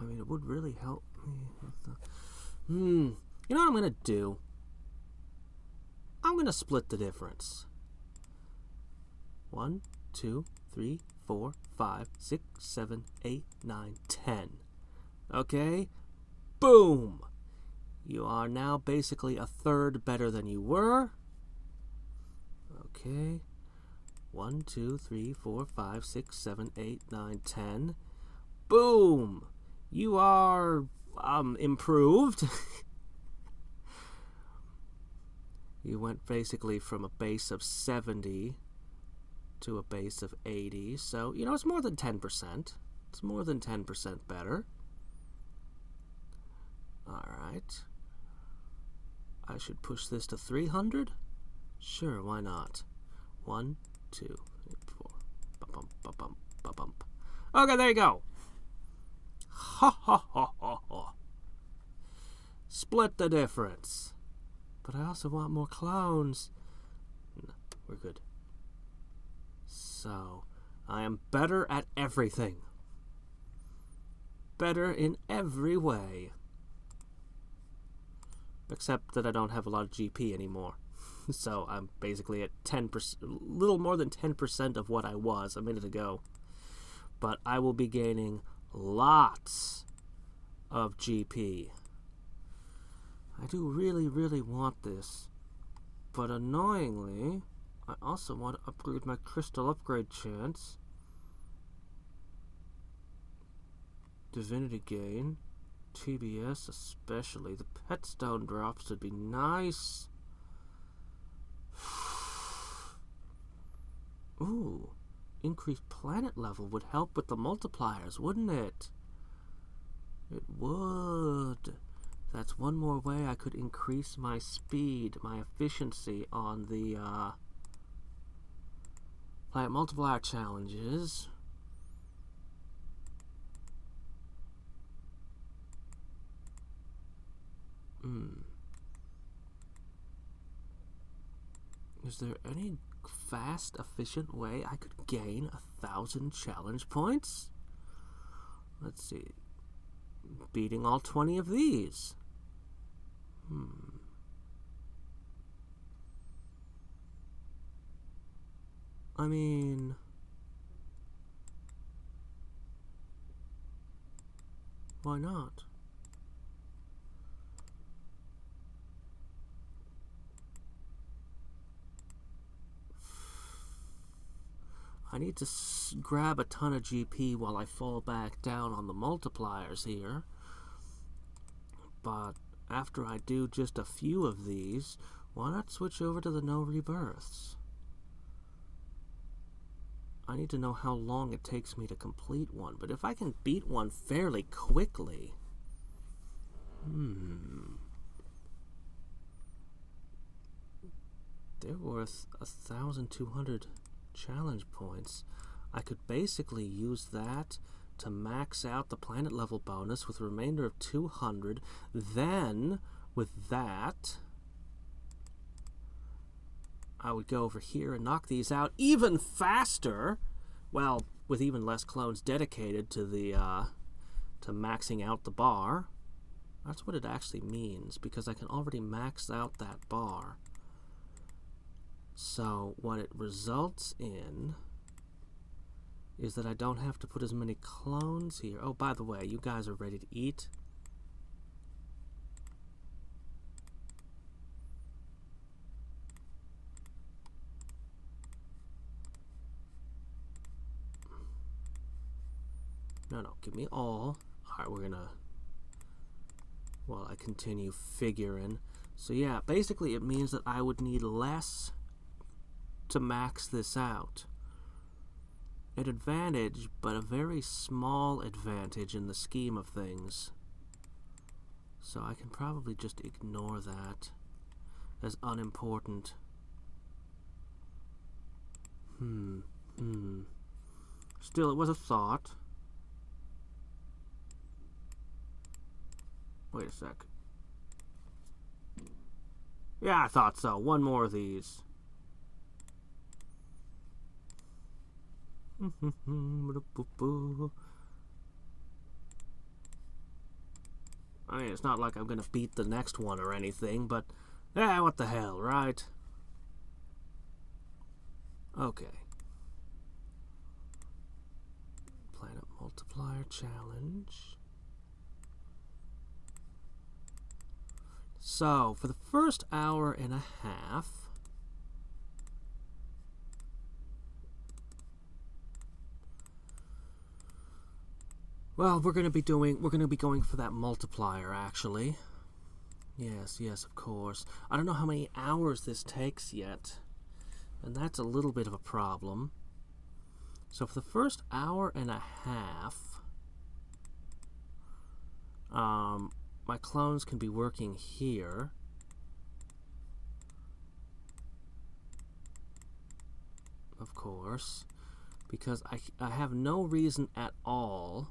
I mean, it would really help me with the... You know what I'm going to do? I'm going to split the difference. 1, 2, 3, 4, 5, 6, 7, 8, 9, 10. Okay? Boom! You are now basically a third better than you were. Okay. 1, 2, 3, 4, 5, 6, 7, 8, 9, 10. Boom! You are, improved. You went basically from a base of 70 to a base of 80. So, you know, it's more than 10%. It's more than 10% better. All right. I should push this to 300? Sure, why not? 1, 2, 3, 4. Ba-bump, ba-bump, ba-bump. Okay, there you go. Ha ha ha ha ha. Split the difference. But I also want more clones. No, we're good. So, I am better at everything. Better in every way. Except that I don't have a lot of GP anymore. So I'm basically at 10%, a little more than 10% of what I was a minute ago. But I will be gaining lots of GP. I do really, really want this. But annoyingly, I also want to upgrade my crystal upgrade chance. Divinity gain. TBS especially. The pet stone drops would be nice. Ooh. Increased planet level would help with the multipliers, wouldn't it? It would. That's one more way I could increase my speed, my efficiency on the planet multiplier challenges. Is there any fast, efficient way I could gain 1,000 challenge points? Let's see. Beating all 20 of these. I mean... why not? I need to grab a ton of GP while I fall back down on the multipliers here. But after I do just a few of these, why not switch over to the no rebirths? I need to know how long it takes me to complete one, but if I can beat one fairly quickly... They're worth 1,200 challenge points. I could basically use that to max out the planet level bonus with a remainder of 200. Then, with that, I would go over here and knock these out even faster. Well, with even less clones dedicated to the to maxing out the bar. That's what it actually means, because I can already max out that bar. So what it results in is that I don't have to put as many clones here. Oh, by the way, you guys are ready to eat. No, give me all. Alright, we're gonna, while I continue figuring. So yeah, basically it means that I would need less to max this out. An advantage, but a very small advantage in the scheme of things. So I can probably just ignore that as unimportant. Still, it was a thought. Wait a sec. Yeah, I thought so. One more of these. I mean, it's not like I'm gonna beat the next one or anything, but what the hell, right? Okay. Planet Multiplier Challenge. So, for the first hour and a half, well, we're going to be going for that multiplier, actually. Yes, of course. I don't know how many hours this takes yet, and that's a little bit of a problem. So for the first hour and a half, my clones can be working here. Of course, because I have no reason at all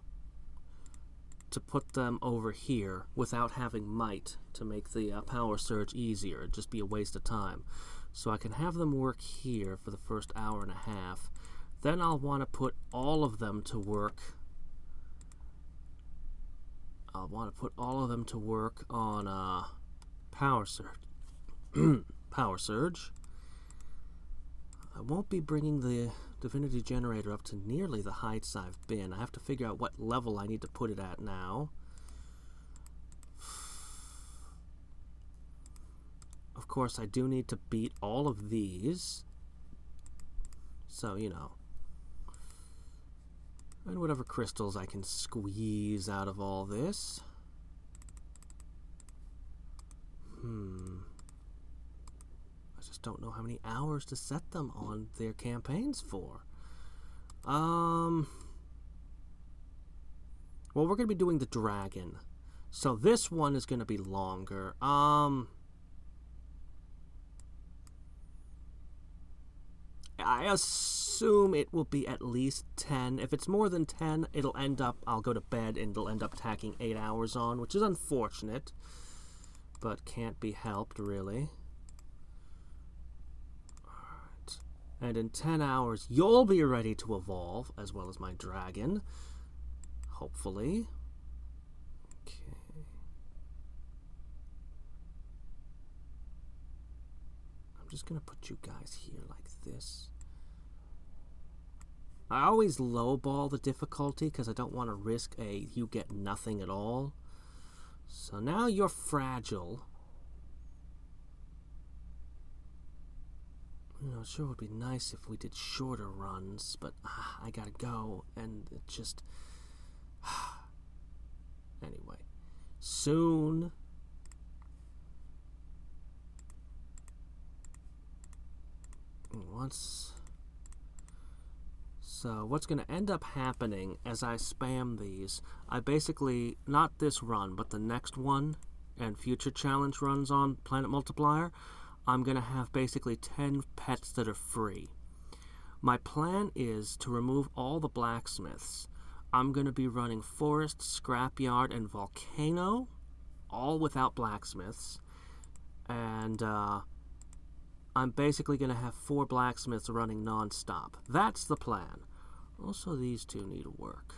to put them over here without having might to make the power surge easier. It'd just be a waste of time. So I can have them work here for the first hour and a half. Then I'll want to put all of them to work. I'll want to put all of them to work on power surge. Power surge. I won't be bringing the Divinity Generator up to nearly the heights I've been. I have to figure out what level I need to put it at now. Of course, I do need to beat all of these. So, you know. And whatever crystals I can squeeze out of all this. I just don't know how many hours to set them on their campaigns for. Well, we're going to be doing the dragon. So this one is going to be longer. I assume it will be at least 10. If it's more than 10, it'll end up, I'll go to bed and it'll end up tacking 8 hours on, which is unfortunate, but can't be helped, really. Alright. And in 10 hours, you'll be ready to evolve, as well as my dragon. Hopefully. Okay. I'm just going to put you guys here like this. I always lowball the difficulty because I don't want to risk you get nothing at all. So now you're fragile. You know, it sure would be nice if we did shorter runs, but I gotta go, and it just... Anyway, soon... So what's going to end up happening as I spam these, I basically, not this run, but the next one and future challenge runs on Planet Multiplier, I'm going to have basically 10 pets that are free. My plan is to remove all the blacksmiths. I'm going to be running Forest, Scrapyard, and Volcano, all without blacksmiths. And I'm basically going to have 4 blacksmiths running non-stop. That's the plan. Also, these two need work.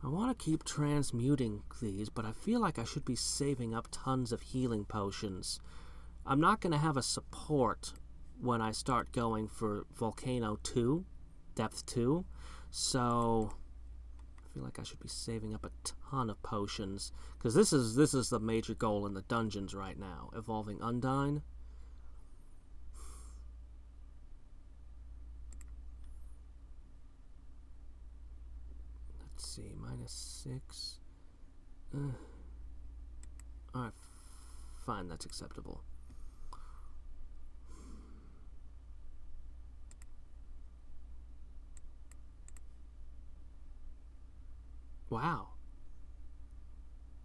I want to keep transmuting these, but I feel like I should be saving up tons of healing potions. I'm not going to have a support when I start going for Volcano 2, Depth 2, so I feel like I should be saving up a ton of potions, because this is the major goal in the dungeons right now, evolving Undyne. Let's see, -6. Alright, fine, that's acceptable. Wow.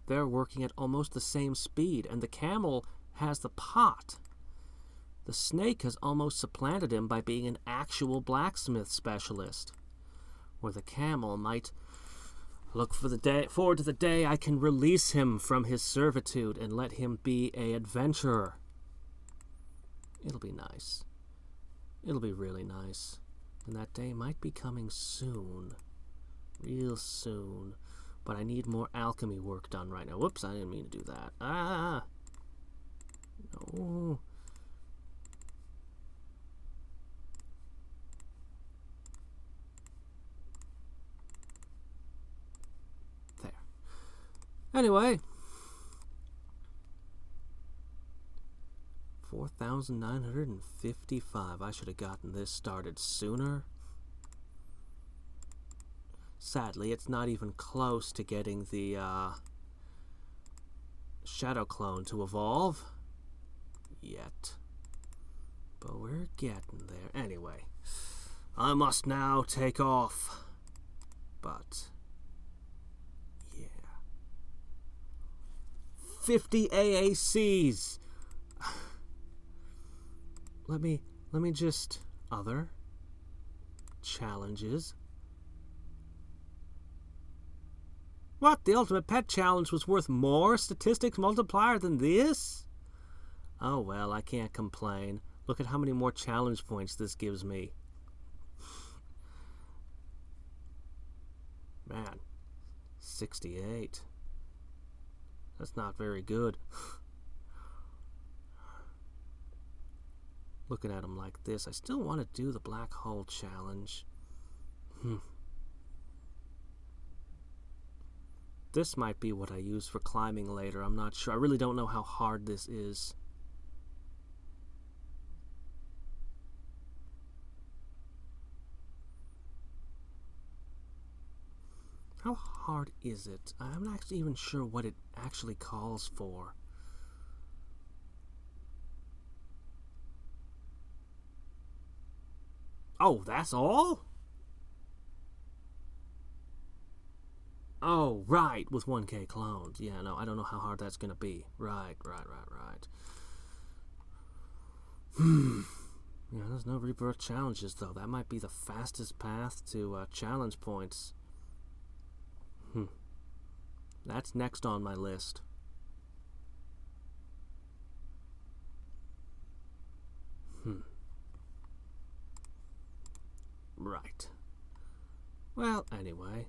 They're working at almost the same speed, and the camel has the pot. The snake has almost supplanted him by being an actual blacksmith specialist. Where the camel might look forward to the day I can release him from his servitude and let him be an adventurer. It'll be nice. It'll be really nice. And that day might be coming soon. Real soon. But I need more alchemy work done right now. Whoops, I didn't mean to do that. Ah! No. There. Anyway. 4,955. I should have gotten this started sooner. Sadly, it's not even close to getting the Shadow Clone to evolve yet. But we're getting there. Anyway, I must now take off. But, yeah. 50 AACs! Let me just... Other challenges. What? The Ultimate Pet Challenge was worth more statistics multiplier than this? Oh well, I can't complain. Look at how many more challenge points this gives me. Man, 68. That's not very good. Looking at them like this, I still want to do the Black Hole Challenge. This might be what I use for climbing later. I'm not sure. I really don't know how hard this is. How hard is it? I'm not even sure what it actually calls for. Oh, that's all? Oh, right, with 1K clones. Yeah, no, I don't know how hard that's gonna be. Right. Yeah, there's no rebirth challenges, though. That might be the fastest path to challenge points. That's next on my list. Right. Well, anyway.